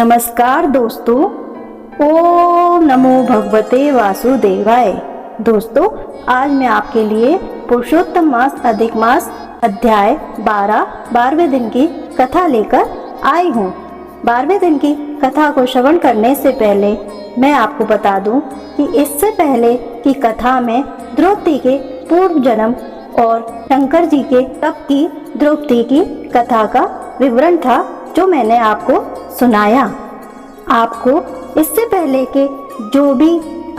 नमस्कार दोस्तों, ओम नमो भगवते वासुदेवाय। दोस्तों, आज मैं आपके लिए पुरुषोत्तम मास अधिक मास अध्याय 12वें दिन की कथा लेकर आई हूँ। 12वें दिन की कथा को श्रवण करने से पहले मैं आपको बता दूं कि इससे पहले की कथा में द्रौपदी के पूर्व जन्म और शंकर जी के तप की द्रौपदी की कथा का विवरण था जो मैंने आपको सुनाया। आपको इससे पहले के जो भी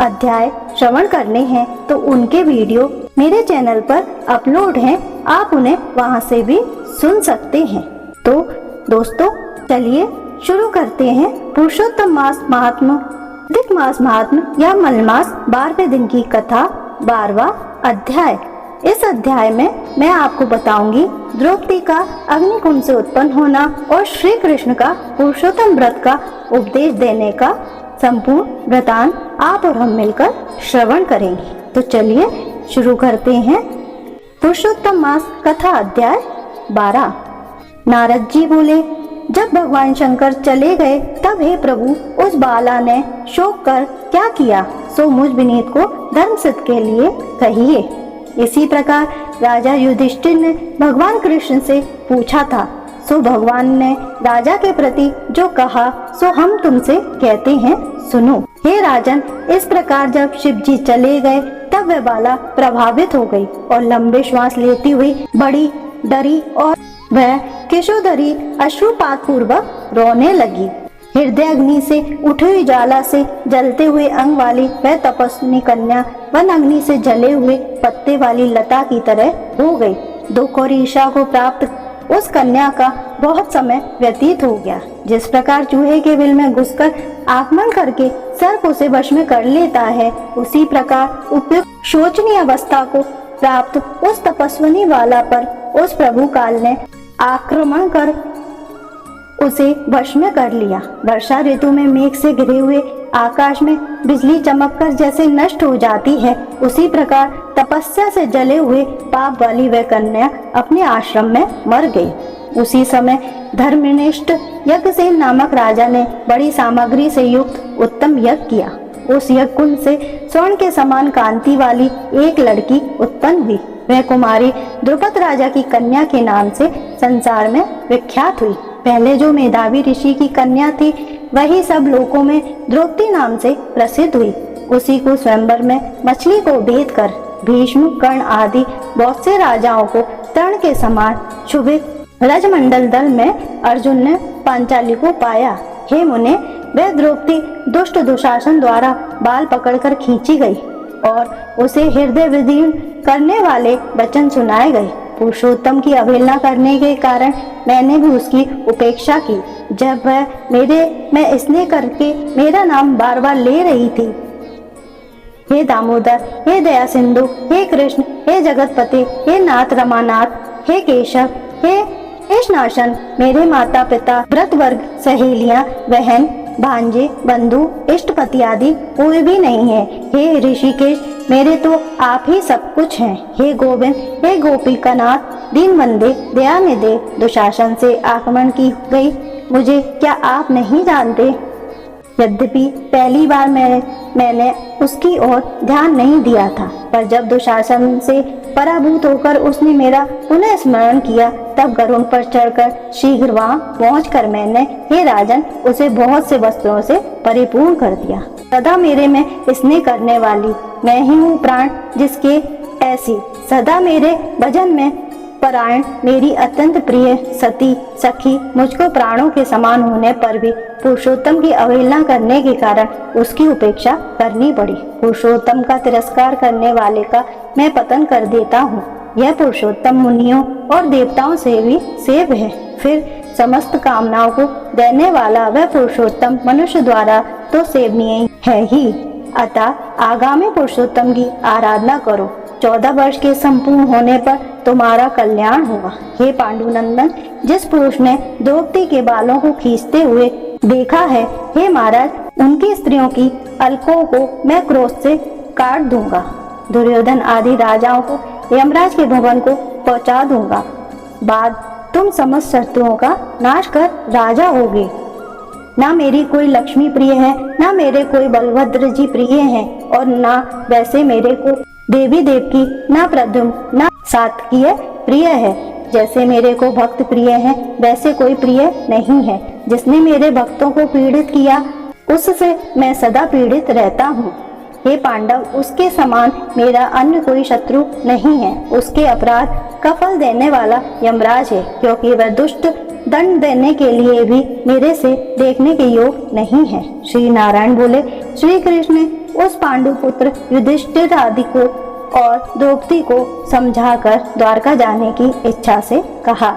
अध्याय श्रवण करने हैं तो उनके वीडियो मेरे चैनल पर अपलोड हैं, आप उन्हें वहां से भी सुन सकते हैं। तो दोस्तों, चलिए शुरू करते हैं पुरुषोत्तम मास महात्म्य अधिक मास महात्म्य या मलमास 12वें दिन की कथा 12वां अध्याय। इस अध्याय में मैं आपको बताऊंगी द्रौपदी का अग्निकुंड से उत्पन्न होना और श्री कृष्ण का पुरुषोत्तम व्रत का उपदेश देने का संपूर्ण वृतांत आप और हम मिलकर श्रवण करेंगे। तो चलिए शुरू करते हैं। पुरुषोत्तम मास कथा अध्याय 12। नारद जी बोले, जब भगवान शंकर चले गए तब हे प्रभु, उस बाला ने शोक कर क्या किया सो मुझ विनीत को धर्म सिद्ध के लिए कहिए। इसी प्रकार राजा युधिष्ठिर ने भगवान कृष्ण से पूछा था, सो भगवान ने राजा के प्रति जो कहा सो हम तुमसे कहते हैं, सुनो। हे राजन, इस प्रकार जब शिव जी चले गए तब वह बाला प्रभावित हो गई और लंबे श्वास लेती हुई बड़ी डरी और वह किशोधरी अश्रुपात पूर्वक रोने लगी। हृदय अग्नि से उठी हुई ज्वाला से जलते हुए अंग वाली वह तपस्विनी कन्या वन अग्नि से जले हुए पत्ते वाली लता की तरह हो गई। दुख और ईर्ष्या को प्राप्त उस कन्या का बहुत समय व्यतीत हो गया। जिस प्रकार चूहे के बिल में घुसकर आक्रमण करके सर्प उसे वश में कर लेता है, उसी प्रकार उपयुक्त शोचनीय अवस्था को प्राप्त उस तपस्विनी वाला पर उस प्रभु काल ने आक्रमण कर उसे वश में कर लिया। वर्षा ऋतु में मेघ से घिरे हुए आकाश में बिजली चमककर जैसे नष्ट हो जाती है, उसी प्रकार तपस्या से जले हुए पाप वाली वह कन्या अपने आश्रम में मर गई। उसी समय धर्मनिष्ठ यज्ञसेन नामक राजा ने बड़ी सामग्री से युक्त उत्तम यज्ञ किया। उस यज्ञ कुंड से स्वर्ण के समान कांति वाली एक लड़की उत्पन्न हुई। वह कुमारी द्रुपद राजा की कन्या के नाम से संसार में विख्यात हुई। पहले जो मेधावी ऋषि की कन्या थी वही सब लोकों में द्रौपदी नाम से प्रसिद्ध हुई। उसी को स्वयंवर में मछली को भेद कर भीष्म, कर्ण आदि बहुत से राजाओं को तर्ण के समान शुभित रजमंडल दल में अर्जुन ने पांचाली को पाया। हे मुने, वह द्रौपदी दुष्ट दुशासन द्वारा बाल पकड़कर खींची गई और उसे हृदय विदीर्ण करने वाले वचन सुनाए गए। पुरुषोत्तम की अवहेलना करने के कारण मैंने भी उसकी उपेक्षा की। जब वह मैं स्नेह करके मेरा नाम बार बार ले रही थी, हे दामोदर, हे दया सिंधु, हे कृष्ण, हे जगतपते, हे नाथ रमानाथ, हे केशव, हे ईशनाशन, मेरे माता पिता, व्रत वर्ग, सहेलियां, बहन, भांजे, बंधु, इष्टपति आदि कोई भी नहीं है। हे ऋषिकेश, मेरे तो आप ही सब कुछ हैं। हे गोविंद, हे गोपिकानाथ, दीन बंदे, दयानिधे, दुशासन से आक्रमण की गई मुझे क्या आप नहीं जानते? यद्यपि पहली बार मैंने उसकी ओर ध्यान नहीं दिया था, पर जब दुशासन से पराभूत होकर उसने मेरा पुनः स्मरण किया तब गरुड़ पर चढ़कर शीघ्र वहां पहुंचकर मैंने, हे राजन, उसे बहुत से वस्त्रों से परिपूर्ण कर दिया। सदा मेरे में स्नेह करने वाली मैं ही हूँ प्राण जिसके ऐसी सदा मेरे भजन में परायण मेरी अत्यंत प्रिय सती सखी मुझको प्राणों के समान होने पर भी पुरुषोत्तम की अवहेलना करने के कारण उसकी उपेक्षा करनी पड़ी। पुरुषोत्तम का तिरस्कार करने वाले का मैं पतन कर देता हूँ। यह पुरुषोत्तम मुनियों और देवताओं से भी सेव है। फिर समस्त कामनाओं को देने वाला वह पुरुषोत्तम मनुष्य द्वारा तो सेवनीय है ही। अतः आगामी पुरुषोत्तम की आराधना करो। 14 वर्ष के संपूर्ण होने पर तुम्हारा कल्याण होगा। हे पांडुनंदन, जिस पुरुष ने द्रौपदी के बालों को खींचते हुए देखा है, हे महाराज, उनकी स्त्रियों की अलकों को मैं क्रोध से काट दूंगा। दुर्योधन आदि राजाओं को यमराज के भवन को पहुंचा दूंगा। बाद तुम समस्त शत्रुओं का नाश कर राजा होगे। ना मेरी कोई लक्ष्मी प्रिय है, ना मेरे कोई बलभद्र जी प्रिय हैं, और ना वैसे मेरे को देवी देवकी, ना प्रद्युम्न, ना सात्विकी प्रिय है। जैसे मेरे को भक्त प्रिय है, वैसे कोई प्रिय नहीं है। जिसने मेरे भक्तों को पीड़ित किया, उससे मैं सदा पीड़ित रहता हूँ। हे पांडव, उसके समान मेरा अन्य कोई शत्रु नहीं है। उसके अपराध का फल देने वाला यमराज है, क्योंकि वह दुष्ट दंड देने के लिए भी मेरे से देखने के योग नहीं है। श्री नारायण बोले, श्री कृष्ण ने उस पांडुपुत्र युधिष्ठिर आदि को और द्रौपदी को समझाकर द्वारका जाने की इच्छा से कहा।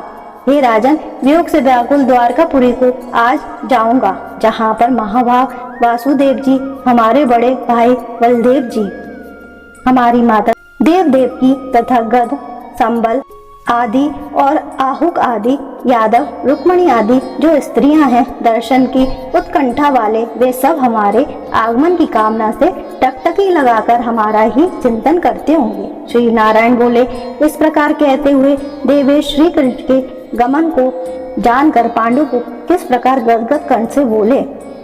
हे राजन, वियोग से व्याकुल द्वारकापुरी को आज जाऊंगा, जहाँ पर महाभाग वासुदेव जी, हमारे बड़े भाई बलदेव जी, हमारी माता देव देवकी तथा गद, संबल आदि और आहुक आदि यादव, रुक्मणी आदि जो स्त्रियां हैं, दर्शन की उत्कंठा वाले, वे सब हमारे आगमन की कामना से टकटकी लगाकर हमारा ही चिंतन करते होंगे। श्री नारायण बोले, इस प्रकार कहते हुए देवेश श्री कृष्ण के गमन को जानकर पांडु को किस प्रकार गदगद कंठ से बोले,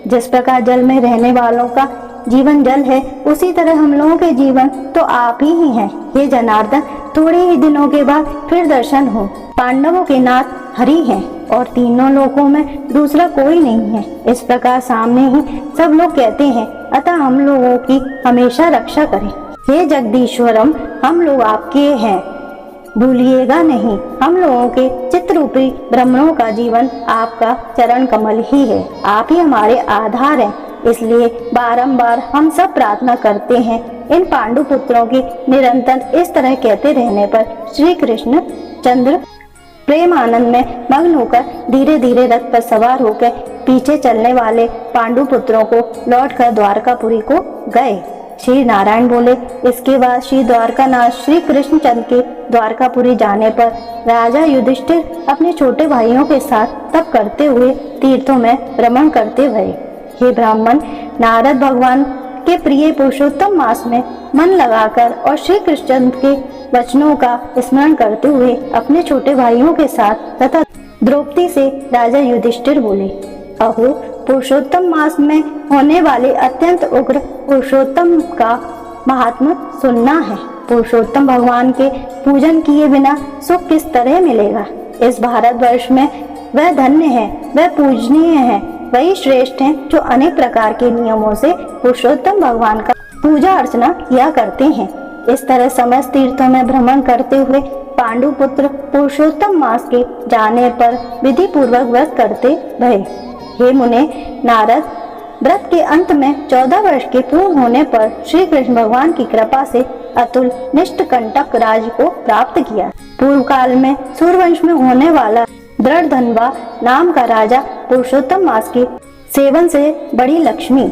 जिस प्रकार जल में रहने वालों का जीवन जल है, उसी तरह हम लोगों के जीवन तो आप ही हैं। हे जनार्दन, थोड़े ही दिनों के बाद फिर दर्शन हो। पांडवों के नाथ हरि हैं और तीनों लोकों में दूसरा कोई नहीं है। इस प्रकार सामने ही सब लोग कहते हैं, अतः हम लोगों की हमेशा रक्षा करें। हे जगदीश्वरम, हम लोग आपके हैं, भूलिएगा नहीं। हम लोगों के चित्तरूपी ब्राह्मणों का जीवन आपका चरण कमल ही है। आप ही हमारे आधार हैं। इसलिए बारंबार हम सब प्रार्थना करते हैं। इन पांडु पुत्रों की निरंतर इस तरह कहते रहने पर श्री कृष्ण चंद्र प्रेम आनंद में मग्न होकर धीरे धीरे रथ पर सवार होकर पीछे चलने वाले पांडु पुत्रों को लौटकर द्वारकापुरी को गए। श्री नारायण बोले, इसके बाद श्री द्वारकानाथ श्री कृष्णचंद्र के द्वारकापुरी जाने पर राजा युधिष्ठिर अपने छोटे भाइयों के साथ तप करते हुए तीर्थों में भ्रमण करते भये। हे ब्राह्मण, नारद भगवान के प्रिय पुरुषोत्तम मास में मन लगाकर और श्री कृष्णचंद्र के वचनों का स्मरण करते हुए अपने छोटे भाइयों के साथ तथा द्रौपदी से राजा युधिष्ठिर बोले, अहो, पुरुषोत्तम मास में होने वाले अत्यंत उग्र पुरुषोत्तम का महात्मा सुनना है। पुरुषोत्तम भगवान के पूजन किए बिना सुख किस तरह मिलेगा। इस भारतवर्ष में वह धन्य है, वह पूजनीय है, वही श्रेष्ठ है जो अनेक प्रकार के नियमों से पुरुषोत्तम भगवान का पूजा अर्चना किया करते हैं। इस तरह समस्त तीर्थों में भ्रमण करते हुए पांडुपुत्र पुरुषोत्तम मास के जाने पर विधि पूर्वक व्रत करते भये। हे मुने नारद, व्रत के अंत में 14 वर्ष के पूर्ण होने पर श्री कृष्ण भगवान की कृपा से अतुल निष्ठकंटक राज्य को प्राप्त किया। पूर्व काल में सूर्यवंश में होने वाला दृढ़धन्वा नाम का राजा पुरुषोत्तम मास के सेवन से बड़ी लक्ष्मी,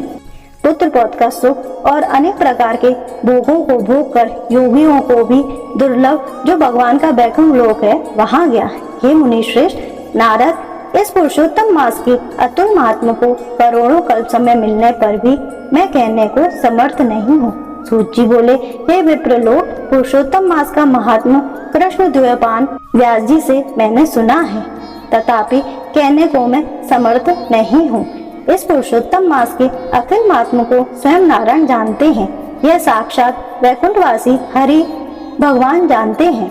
पुत्र पौत्र का सुख और अनेक प्रकार के भोगों को भोग कर योगियों को भी दुर्लभ जो भगवान का वैकुंठ लोक है वहां गया। हे मुनि श्रेष्ठ नारद, इस पुरुषोत्तम मास के अतुल महात्मा को करोड़ों कल्प समय मिलने पर भी मैं कहने को समर्थ नहीं हूँ। सूत जी बोले, हे विप्रलोक, पुरुषोत्तम मास का महात्मा कृष्ण द्वैपायन व्यास जी से मैंने सुना है, तथापि कहने को मैं समर्थ नहीं हूँ। इस पुरुषोत्तम मास के अखिल महात्मा को स्वयं नारायण जानते हैं। यह साक्षात वैकुंठवासी हरि भगवान जानते हैं।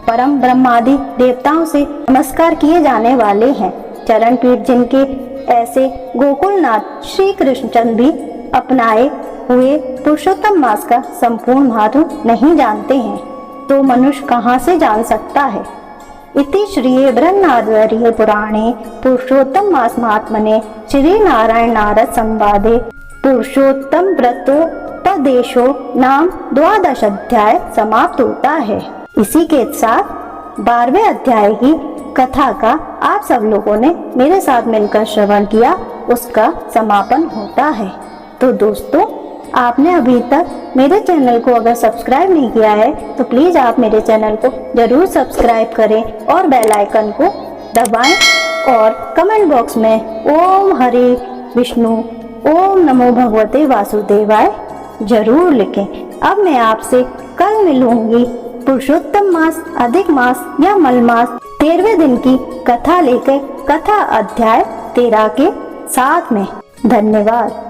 परम ब्रह्मादि देवताओं से नमस्कार किए जाने वाले हैं। चरण पीठ जिनके ऐसे गोकुलनाथ श्री कृष्णचंद्र भी अपनाए हुए पुरुषोत्तम मास का संपूर्ण महत्व नहीं जानते हैं, तो मनुष्य कहाँ से जान सकता है। इति श्री बृहन्नारदीय पुराणे पुरुषोत्तम मास महात्मने श्री नारायण नारद संवादे पुरुषोत्तम व्रतोपदेशो नाम 12वां अध्याय समाप्त होता है। इसी के साथ 12वें अध्याय की कथा का आप सब लोगों ने मेरे साथ मिलकर श्रवण किया, उसका समापन होता है। तो दोस्तों, आपने अभी तक मेरे चैनल को अगर सब्सक्राइब नहीं किया है तो प्लीज आप मेरे चैनल को जरूर सब्सक्राइब करें और बेल आइकन को दबाएं और कमेंट बॉक्स में ओम हरे विष्णु ओम नमो भगवते वासुदेवाय जरूर लिखें। अब मैं आपसे कल मिलूंगी पुरुषोत्तम मास, अधिक मास या मल मास 13वें दिन की कथा लेकर, कथा अध्याय 13 के साथ में। धन्यवाद।